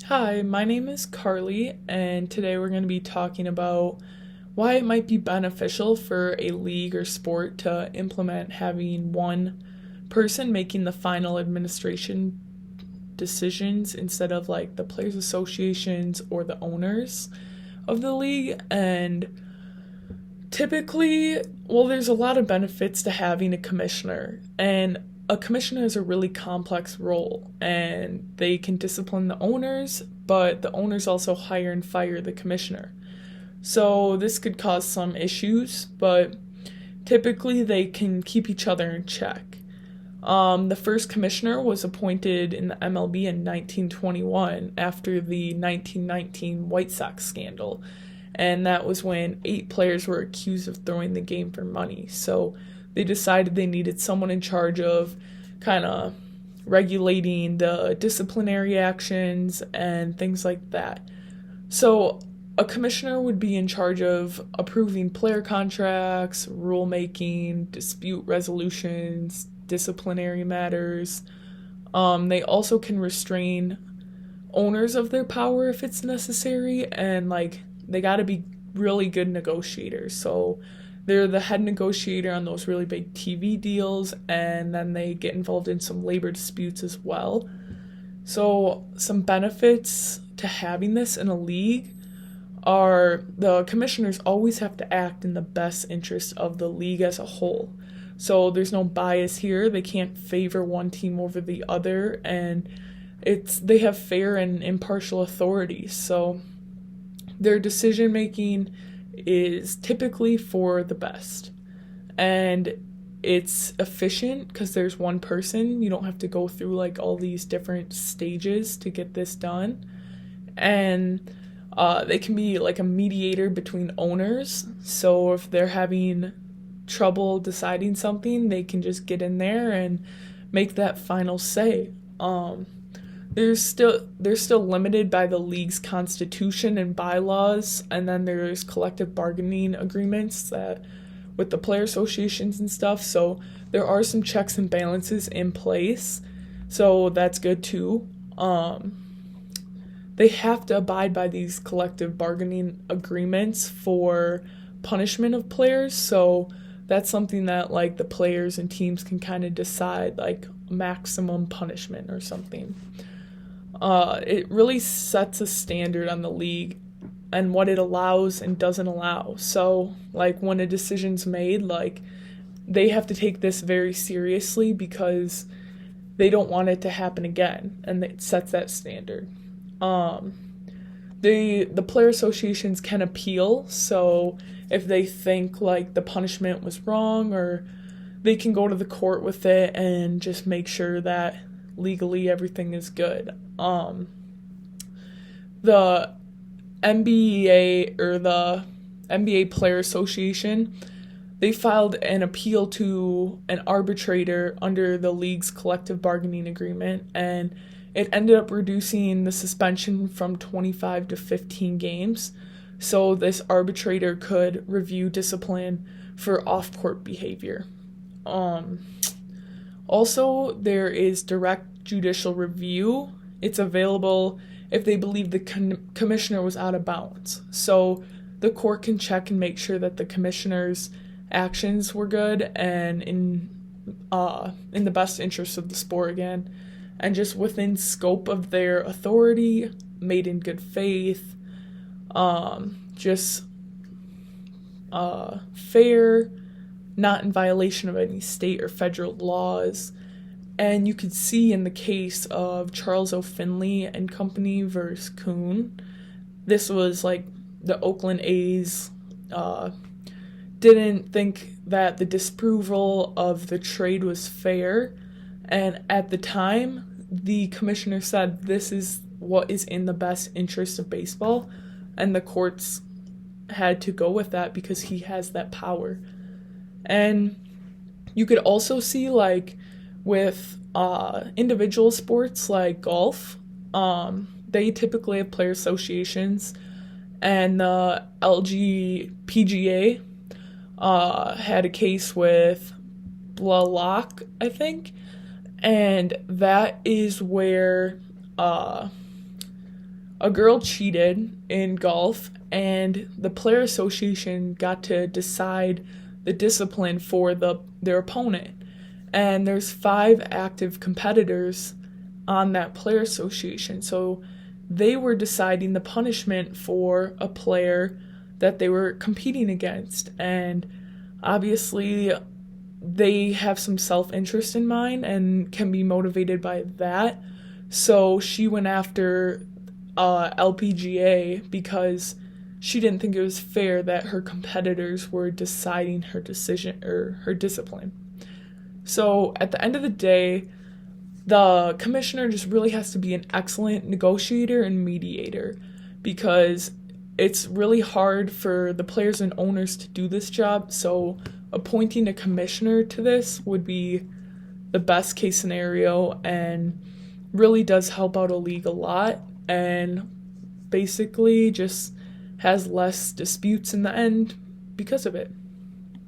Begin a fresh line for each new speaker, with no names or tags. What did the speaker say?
Hi, my name is Carly, and today we're going to be talking about why it might be beneficial for a league or sport to implement having one person making the final administration decisions instead of like the players' associations or the owners of the league. And typically, well, there's a lot of benefits to having a commissioner, and a commissioner is a really complex role, and they can discipline the owners, but the owners also hire and fire the commissioner. So this could cause some issues, but typically they can keep each other in check. The first commissioner was appointed in the MLB in 1921 after the 1919 White Sox scandal, and that was when 8 players were accused of throwing the game for money. So they decided they needed someone in charge of kind of regulating the disciplinary actions and things like that. So a commissioner would be in charge of approving player contracts, rulemaking, dispute resolutions, disciplinary matters. They also can restrain owners of their power if it's necessary, and like they got to be really good negotiators. So they're the head negotiator on those really big TV deals, and then they get involved in some labor disputes as well. So some benefits to having this in a league are the commissioners always have to act in the best interest of the league as a whole. So there's no bias here. They can't favor one team over the other, and they have fair and impartial authority. So their decision making is typically for the best. And it's efficient because there's one person. You don't have to go through like all these different stages to get this done. And they can be like a mediator between owners. So if they're having trouble deciding something, they can just get in there and make that final say. They're still limited by the league's constitution and bylaws, and then there's collective bargaining agreements that with the player associations and stuff. So there are some checks and balances in place, so that's good too. They have to abide by these collective bargaining agreements for punishment of players. So that's something that like the players and teams can kind of decide, like maximum punishment or something. It really sets a standard on the league and what it allows and doesn't allow. So, like, when a decision's made, like, they have to take this very seriously because they don't want it to happen again, and it sets that standard. The player associations can appeal, so if they think, like, the punishment was wrong, or they can go to the court with it and just make sure that legally everything is good. The NBA or the NBA Player Association, they filed an appeal to an arbitrator under the league's collective bargaining agreement, and it ended up reducing the suspension from 25 to 15 games. So this arbitrator could review discipline for off-court behavior. Also, there is direct judicial review. It's available if they believe the commissioner was out of bounds. So the court can check and make sure that the commissioner's actions were good and in the best interest of the sport again, and just within scope of their authority, made in good faith, just fair, not in violation of any state or federal laws. And you could see in the case of Charles O. Finley and Company versus Kuhn, this was like the Oakland A's didn't think that the disapproval of the trade was fair. And at the time, the commissioner said this is what is in the best interest of baseball. And the courts had to go with that because he has that power. And you could also see like with individual sports like golf, they typically have player associations, and the LGPGA had a case with Blalock, I think, and that is where a girl cheated in golf, and the player association got to decide the discipline for their opponent. And there's 5 active competitors on that player association. So they were deciding the punishment for a player that they were competing against. And obviously, they have some self-interest in mind and can be motivated by that. So she went after LPGA because she didn't think it was fair that her competitors were deciding her decision or her discipline. So at the end of the day, the commissioner just really has to be an excellent negotiator and mediator, because it's really hard for the players and owners to do this job. So appointing a commissioner to this would be the best case scenario and really does help out a league a lot, and basically just has less disputes in the end because of it.